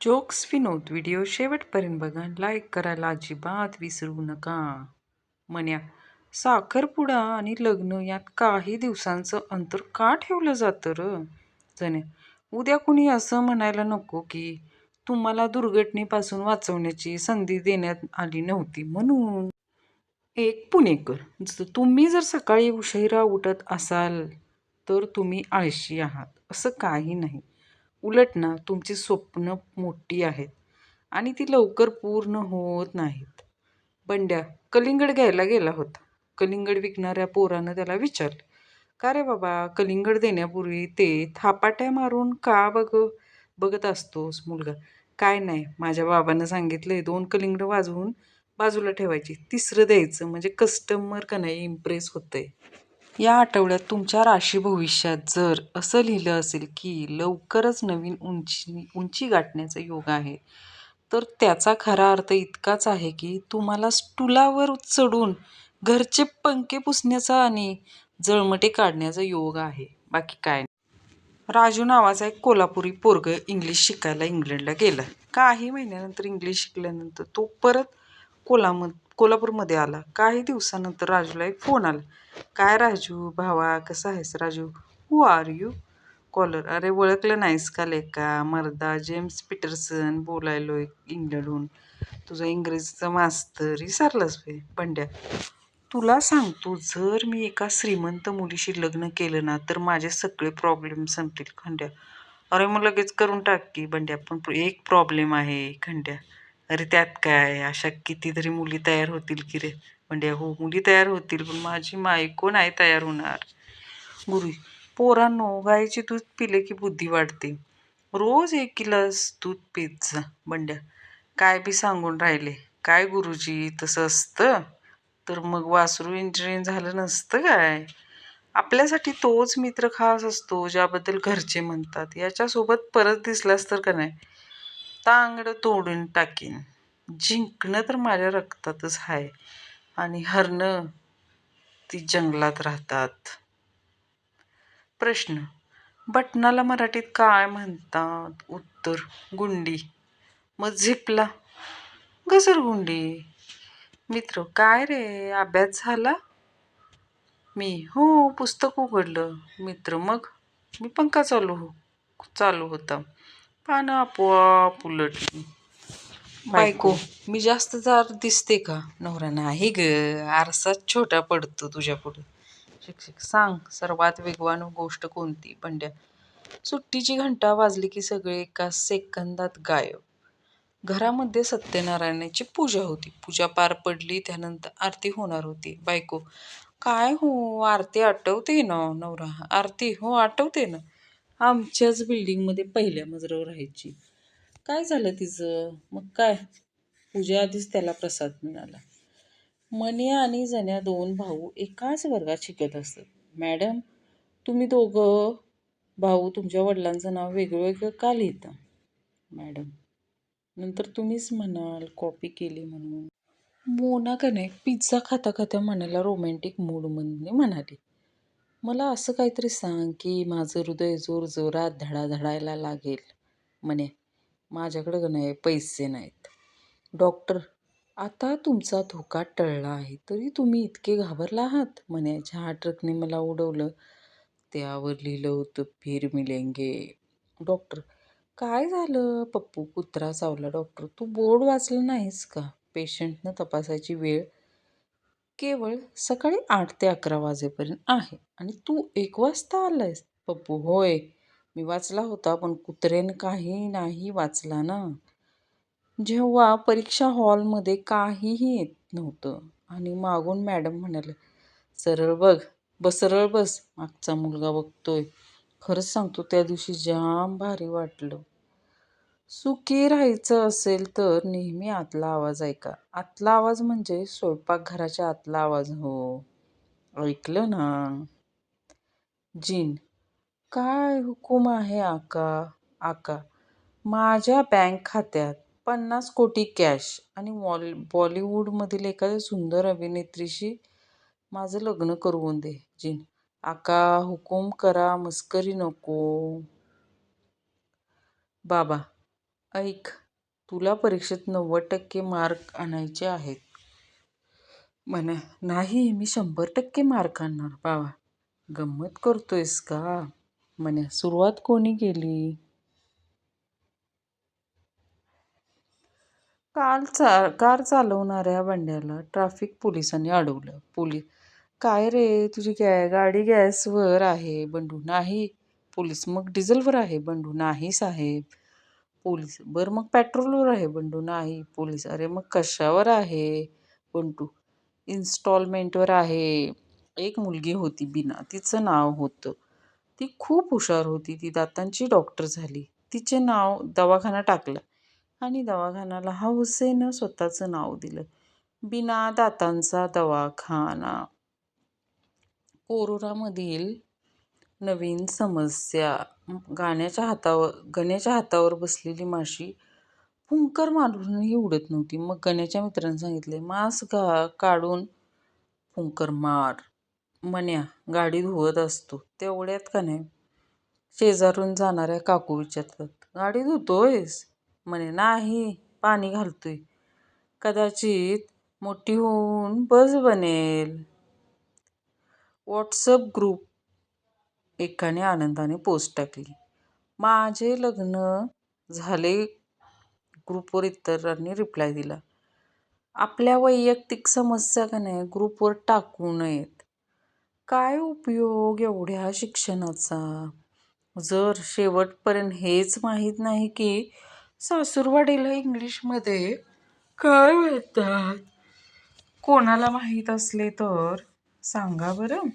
Jokes विनोद video शेवटपर्यंत बघा. Like करायला अजिबात विसरू नका. म्हण्या, साखरपुडा आणि लग्न यात काही दिवसांचं अंतर का ठेवलं जातं र? जण्या, उद्या कुणी असं म्हणायला नको की तुम्हाला दुर्घटनेपासून वाचवण्याची संधी देण्यात आली नव्हती म्हणून. एक पुणेकर, तुम्ही जर सकाळी उशिरा उठत असाल तर तुम्ही आळशी आहात असं काही नाही. उलट ना, तुमची स्वप्न मोठी आहेत आणि ती लवकर पूर्ण होत नाहीत. बंड्या कलिंगड घ्यायला गेला होता. कलिंगड विकणाऱ्या पोरानं त्याला विचारलं, का रे बाबा, कलिंगड देण्यापूर्वी ते थापाट्या मारून का बघत असतोस मुलगा? काय नाही, माझ्या बाबानं सांगितलंय 2 कलिंगड वाजवून बाजूला ठेवायची, तिसरं द्यायचं म्हणजे कस्टमर का नाही इम्प्रेस होतंय. या आठवड्यात तुमच्या राशी भविष्यात जर असं लिहिलं असेल की लवकरच नवीन उंची गाठण्याचा योग आहे, तर त्याचा खरा अर्थ इतकाच आहे की तुम्हाला स्टुलावर चढून घरचे पंखे पुसण्याचा आणि जळमटे काढण्याचा योग आहे, बाकी काय नाही. राजू नावाचा एक कोल्हापुरी पोरगं इंग्लिश शिकायला इंग्लंडला गेला. काही महिन्यानंतर इंग्लिश शिकल्यानंतर तो परत कोल्हापूरमध्ये आला. काही दिवसानंतर राजूला एक फोन आला. काय राजू भावा, कसा आहेस Raju? Who are you? Caller, अरे ओळखलं नाहीस का लेका, मर्दा जेम्स पीटरसन बोलायलोय इंग्लंडहून. तुझा इंग्रजीचा मास्तर विसरलास बे? बंड्या, तुला सांगतो, जर मी एका श्रीमंत मुलीशी लग्न केलं ना तर माझे सगळे प्रॉब्लेम संपतील. खंड्या, अरे मग लगेच करून टाक की. बंड्या, पण एक प्रॉब्लेम आहे. खंड्या, अरे त्यात काय, अशा कितीतरी मुली तयार होतील की रे. बंड्या, हो मुली तयार होतील, पण माझी बायको नाही तयार होणार. गुरु, पोरांनो, गाईचे दूध पिले की बुद्धी वाढते. रोज 1 गिलास दूध पीत जा. बंड्या, काय बी सांगून राहिले काय गुरुजी, तसं असतं तर मग वासरू इंजिनिअर झालं नसतं काय? आपल्यासाठी तोच मित्र खास असतो ज्याबद्दल घरचे म्हणतात. याच्यासोबत परत दिसलास तर का नाही तांगडं तोडून टाकीन. जिंकणं तर माझ्या रक्तातच आहे आणि हरणं ती जंगलात राहतात. प्रश्न, बटनाला मराठीत काय म्हणतात? उत्तर, गुंडी. मग झिपला? घसरगुंडी. मित्र, काय रे, अभ्यास झाला? मी, हो, पुस्तक उघडलं. मित्र, मग? मी पंखा चालू होता, पानं आपोआप उलटली. बायको, मी जास्त जार दिसते का? नवरा, नाही ग, आरसाच छोटा पडतो तुझ्या पुढे. शिक्षक, सांग, सर्वात वेगवान गोष्ट कोणती? बंड्या, सुट्टीची घंटा वाजली की सगळे एका सेकंदात गायब. घरामध्ये सत्यनारायणाची पूजा होती. पूजा पार पडली, त्यानंतर आरती होणार होती. बायको, काय हो, आरती आठवते ना? नवरा, आरती, हो आठवते ना, आमच्याच बिल्डिंगमध्ये पहिल्या मजल्यावर राहायची. काय झालं तिचं? मग काय, पूजा आधीच त्याला प्रसाद मिळाला. मन्या आणि जण्या 2 भाऊ एकाच वर्गात शिकत असत. मॅडम, तुम्ही दोघं भाऊ तुमच्या वडिलांचं नाव वेगळं वेगळं का लिहिता? मॅडम, नंतर तुम्हीच म्हणाल कॉपी केली म्हणून. मोना का नाही पिझ्झा खाता खाता मनाला रोमॅन्टिक मूडमध्ये म्हणाली, मला असं काहीतरी सांग की माझं हृदय जोरात धडाधडायला लागेल. म्हणे, माझ्याकडे का नाही पैसे नाहीत. डॉक्टर, आता तुमचा धोका टळला आहे तरी तुम्ही इतके घाबरला आहात? म्हणे, ज्या ट्रकने मला उडवलं त्यावर लिहिलं होतं फिर मिलेंगे. डॉक्टर, काय झालं? पप्पू कुत्रा चावला. डॉक्टर, तू बोर्ड वाचलं नाहीस का? पेशंटनं तपासायची वेळ केवळ सकाळी 8 ते 11 वाजेपर्यंत आहे आणि तू 1 वाजता आलायस. पप्पू, होय, मी वाचला होता, पण कुत्र्यानं काही नाही वाचला ना. जेव्हा परीक्षा हॉलमध्ये काहीही येत नव्हतं आणि मागून मॅडम म्हणाले, सरळ बस, मागचा मुलगा बघतोय. खरंच सांगतो, त्या दिवशी जाम भारी वाटलं. सुखी राहायचं असेल तर नेहमी आतला आवाज ऐका. आतला आवाज म्हणजे स्वयंपाकघराच्या आतला आवाज. हो, ऐकलं ना? जीन, काय हुकूम आहे आका? आका, माझ्या बँक खात्यात 50 कोटी कॅश आणि बॉलिवूडमधील एखाद्या सुंदर अभिनेत्रीशी माझं लग्न करून दे. जीन, आका हुकूम करा, मस्करी नको. बाबा, ऐक, तुला परीक्षेत 90% मार्क आणायचे आहेत. म्हणे, नाही मी 100% मार्क आणणार बाबा. गंमत करतोयस का? म्हणे, सुरुवात कोणी केली? कार चालवणाऱ्या बंड्याला ट्रॅफिक पोलिसांनी अडवलं. काय रे, तुझी गाडी गॅसवर आहे? बंडू, नाही. पोलीस, मग डिझेलवर आहे? बंडू, नाही साहेब. पोलीस, बरं मग पेट्रोलवर आहे? बंडू, नाही. पोलीस, अरे मग कशावर आहे? बंडू, इन्स्टॉलमेंटवर आहे. एक मुलगी होती बीना, तिचं नाव होतं. ती खूप हुशार होती. ती दातांची डॉक्टर झाली. तिचे नाव दवाखाना टाकला आणि दवाखान्याला हौसेनं स्वतःचं नाव दिलं, बिना दातांचा दवाखाना. कोरोनामधील नवीन समस्या. गण्याच्या हातावर बसलेली माशी फुंकर मारूनही उडत नव्हती. मग गण्याच्या मित्रांनी सांगितले, मास्क काढून फुंकर मार. मन्या गाडी धुवत असतो तेवढ्यात का नाही, शेजारून जाणाऱ्या काकू विचारतात, गाडी धुतोयस? म्हणे, नाही, पाणी घालतोय. कदाचित मोठी होऊन बस बनेल. WhatsApp group. एकाने आनंदाने पोस्ट टाकली, माझे लग्न झाले. ग्रुपवर इतरांनी रिप्लाय दिला, आपल्या वैयक्तिक समस्या का नाही ग्रुपवर टाकू नयेत. काय उपयोग एवढ्या शिक्षणाचा जर शेवटपर्यंत हेच माहीत नाही की सासूरवाडीला इंग्लिशमध्ये काय म्हणतात. कोणाला माहीत असले तर सांगा बरं.